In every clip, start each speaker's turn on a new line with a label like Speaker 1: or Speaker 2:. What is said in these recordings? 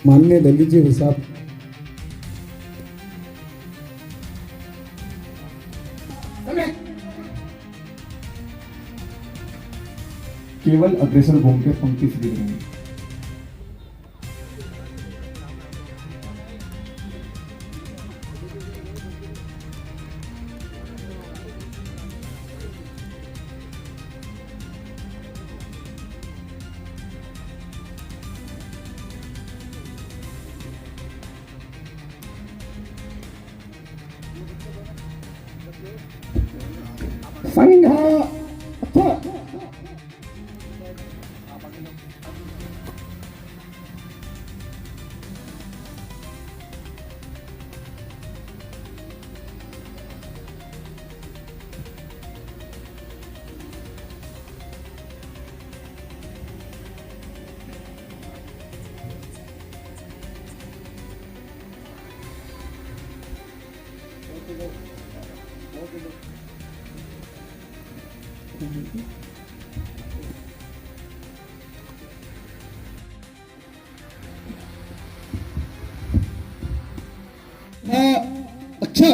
Speaker 1: माननीय दलित जी साहब केवल अग्रसर घूम के पंक्ति से दिख रहे हैं। अच्छा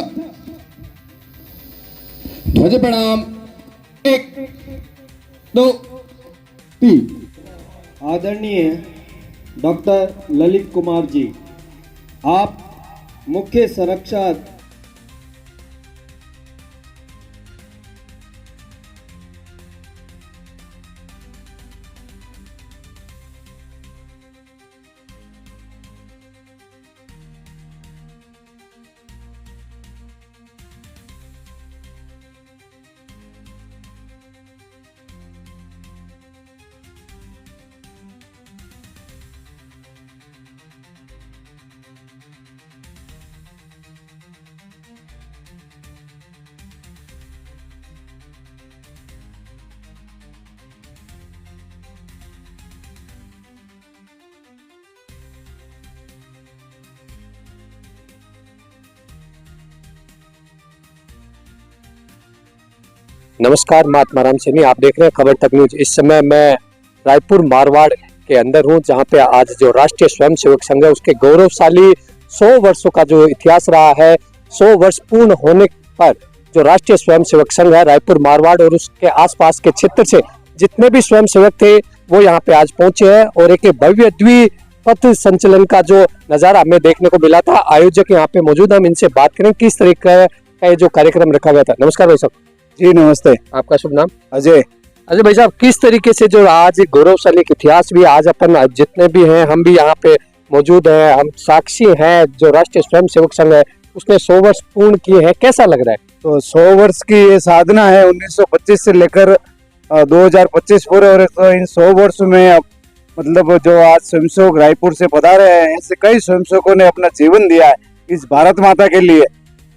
Speaker 1: ध्वज प्रणाम 1 2 3।
Speaker 2: आदरणीय डॉक्टर ललित कुमार जी, आप मुख्य संरक्षक
Speaker 3: नमस्कार, महात्मा राम सैनी, आप देख रहे हैं खबर तक न्यूज। इस समय मैं रायपुर मारवाड़ के अंदर हूं, जहां पे आज जो राष्ट्रीय स्वयंसेवक संघ है उसके गौरवशाली 100 वर्षों का जो इतिहास रहा है, 100 वर्ष पूर्ण होने पर जो राष्ट्रीय स्वयंसेवक संघ है रायपुर मारवाड़ और उसके आसपास के क्षेत्र से जितने भी स्वयंसेवक थे वो यहाँ पे आज पहुंचे हैं और एक भव्य द्विपथ संचलन का जो नजारा हमें देखने को मिला था। आयोजक यहाँ पे मौजूद, हम इनसे बात करें किस तरीके का ये जो कार्यक्रम रखा गया था। नमस्कार भाई साहब।
Speaker 4: जी नमस्ते।
Speaker 3: आपका शुभ नाम?
Speaker 4: अजय।
Speaker 3: अजय भाई साहब, किस तरीके से जो आज गौरवशाली इतिहास भी आज अपन जितने भी हैं हम भी यहाँ पे मौजूद हैं, हम साक्षी हैं, जो राष्ट्रीय स्वयंसेवक संघ है उसने 100 वर्ष पूर्ण किए हैं, कैसा लग रहा है?
Speaker 4: तो 100 वर्ष की ये साधना है, 1925 से लेकर 2025 पूरे हो रहे। तो इन 100 वर्ष में अब मतलब जो आज स्वयंसेवक रायपुर से पधारे हैं, ऐसे कई स्वयंसेवकों ने अपना जीवन दिया है इस भारत माता के लिए।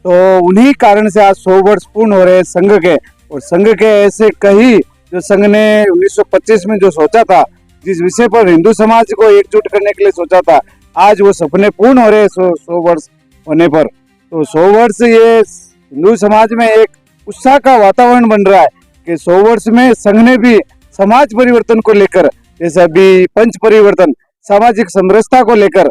Speaker 4: तो उन्हीं कारण से आज 100 वर्ष पूर्ण हो रहे हैं संघ के। और संघ के ऐसे कई जो संघ ने 1925 में जो सोचा था, जिस विषय पर हिंदू समाज को एकजुट करने के लिए सोचा था, आज वो सपने पूर्ण हो रहे हैं 100 वर्ष होने पर। तो 100 वर्ष ये हिंदू समाज में एक उत्साह का वातावरण बन रहा है कि 100 वर्ष में संघ ने भी समाज परिवर्तन को लेकर, जैसे अभी पंच परिवर्तन सामाजिक समरसता को लेकर,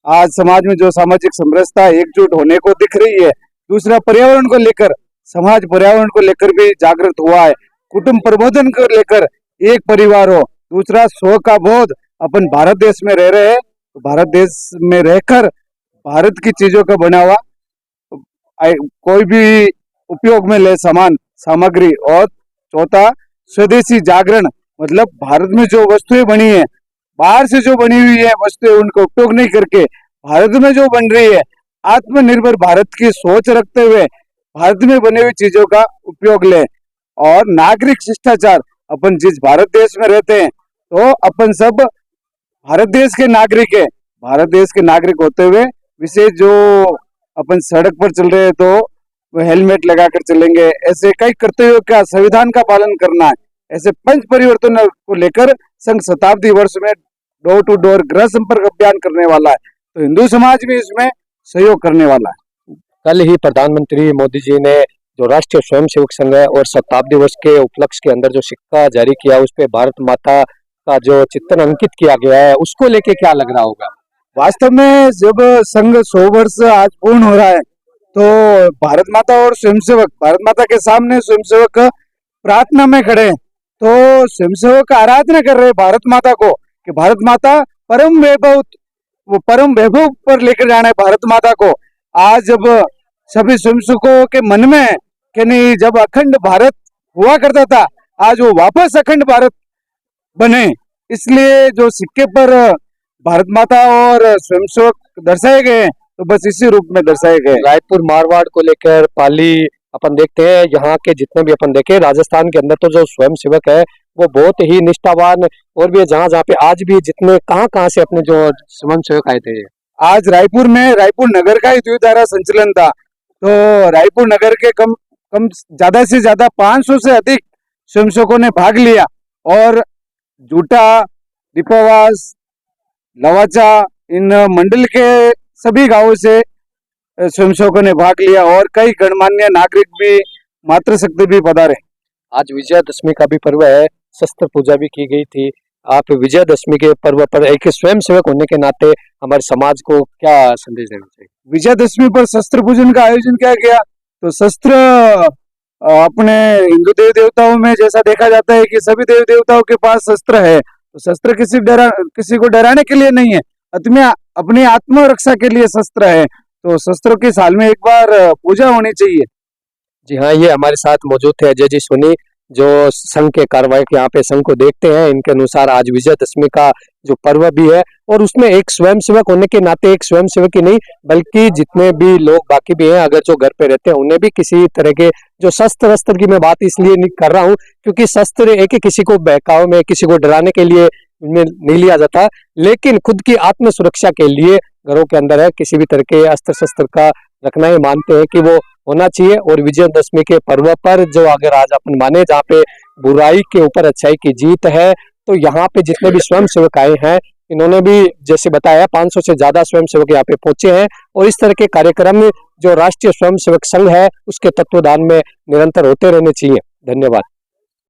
Speaker 4: आज समाज में जो सामाजिक समरसता एकजुट होने को दिख रही है। दूसरा, पर्यावरण को लेकर, समाज पर्यावरण को लेकर भी जागृत हुआ है। कुटुंब प्रबोधन को लेकर एक परिवार हो। दूसरा, स्व का बोध, अपन भारत देश में रह रहे हैं तो भारत देश में रहकर भारत की चीजों का बना हुआ कोई भी उपयोग में ले सामान सामग्री। और चौथा, स्वदेशी जागरण, मतलब भारत में जो वस्तुएं बनी है, बाहर से जो बनी हुई है वस्तुएं, उनको उपयोग नहीं करके भारत में जो बन रही है, आत्मनिर्भर भारत की सोच रखते हुए भारत में बने हुई चीजों का उपयोग ले। और नागरिक शिष्टाचार, अपन जिस भारत देश में रहते हैं तो अपन सब भारत देश के नागरिक है। भारत देश के नागरिक होते हुए विशेष जो अपन सड़क पर चल रहे हैं तो वो हेलमेट लगाकर चलेंगे, ऐसे कई कर्तव्यों का, संविधान का पालन करना है। ऐसे पंच परिवर्तन को लेकर संघ शताब्दी वर्ष में डोर टू डोर गृह संपर्क अभियान करने वाला है। तो हिंदू समाज भी इसमें सहयोग करने वाला है।
Speaker 3: कल ही प्रधानमंत्री मोदी जी ने जो राष्ट्रीय स्वयंसेवक संघ है और शताब्दी वर्ष के उपलक्ष्य के अंदर जो सिक्का जारी किया, उस पे भारत माता का जो चित्रण अंकित किया गया है, उसको लेके क्या लग रहा होगा?
Speaker 4: वास्तव में जब संघ 100 वर्ष आज पूर्ण हो रहा है तो भारत माता और स्वयंसेवक, भारत माता के सामने स्वयंसेवक प्रार्थना में खड़े हैं। तो स्वयंसेवक आराधना कर रहे हैं भारत माता को कि भारत माता परम वैभव पर लेकर जाना है भारत माता को। आज जब सभी स्वयंसेवकों के मन में है कि नहीं, जब अखंड भारत हुआ करता था आज वो वापस अखंड भारत बने, इसलिए जो सिक्के पर भारत माता और स्वयंसेवक दर्शाए गए हैं तो बस इसी रूप में दर्शाए गए।
Speaker 3: रायपुर मारवाड़ को लेकर पाली अपन देखते हैं, यहाँ के जितने भी अपन देखे राजस्थान के अंदर तो जो स्वयं सेवक है वो बहुत ही निष्ठावान और भी जहाँ जहाँ पे आज भी जितने कहाँ से अपने जो स्वयं सेवक आए थे।
Speaker 4: आज रायपुर में रायपुर नगर का ही द्विधारा संचलन था, तो रायपुर नगर के कम ज्यादा से ज्यादा 500 से अधिक स्वयंसेवकों ने भाग लिया और जूटा, दीपावास, लवाचा, इन मंडल के सभी गांवों से स्वयंसेवकों ने भाग लिया और कई गणमान्य नागरिक भी, मातृशक्ति भी पधारे।
Speaker 3: आज विजयादशमी का भी पर्व है, शस्त्र पूजा भी की गई थी। आप विजयादशमी के पर्व पर एक स्वयं सेवक होने के नाते हमारे समाज को क्या संदेश देना चाहिए?
Speaker 4: विजयादशमी पर शस्त्र पूजन का आयोजन किया गया। तो शस्त्र अपने हिंदू देव देवताओं में जैसा देखा जाता है कि सभी देव देवताओं के पास शस्त्र है, तो शस्त्र किसी को डराने के लिए नहीं है, अपनी आत्मरक्षा के लिए शस्त्र है। तो शस्त्रों की साल में एक बार पूजा होनी चाहिए।
Speaker 3: जी हाँ, ये हमारे साथ मौजूद थे अजय जी सोनी, जो संघ के कार्यवाही यहाँ पे संघ को देखते हैं। इनके अनुसार आज विजयादशमी का जो पर्व भी है और उसमें एक स्वयं सेवक होने के नाते एक स्वयं सेवक ही नहीं बल्कि जितने भी लोग बाकी भी हैं, अगर जो घर पे रहते हैं उन्हें भी किसी तरह के जो शस्त्र वस्त्र की मैं बात इसलिए नहीं कर रहा हूँ क्योंकि शस्त्र एक किसी को बहकाव में, किसी को डराने के लिए में नहीं लिया जाता, लेकिन खुद की आत्म सुरक्षा के लिए घरों के अंदर है किसी भी तरह के अस्त्र शस्त्र का रखना ही मानते हैं कि वो होना चाहिए। और विजयादशमी के पर्व पर जो अगर आज अपन माने जहाँ पे बुराई के ऊपर अच्छाई की जीत है, तो यहाँ पे जितने भी स्वयं सेवक आए हैं इन्होंने भी जैसे बताया 500 से ज्यादा स्वयं सेवक यहाँ पे पहुंचे हैं और इस तरह के कार्यक्रम जो राष्ट्रीय स्वयं सेवक संघ है उसके तत्वाधान में निरंतर होते रहने चाहिए। धन्यवाद।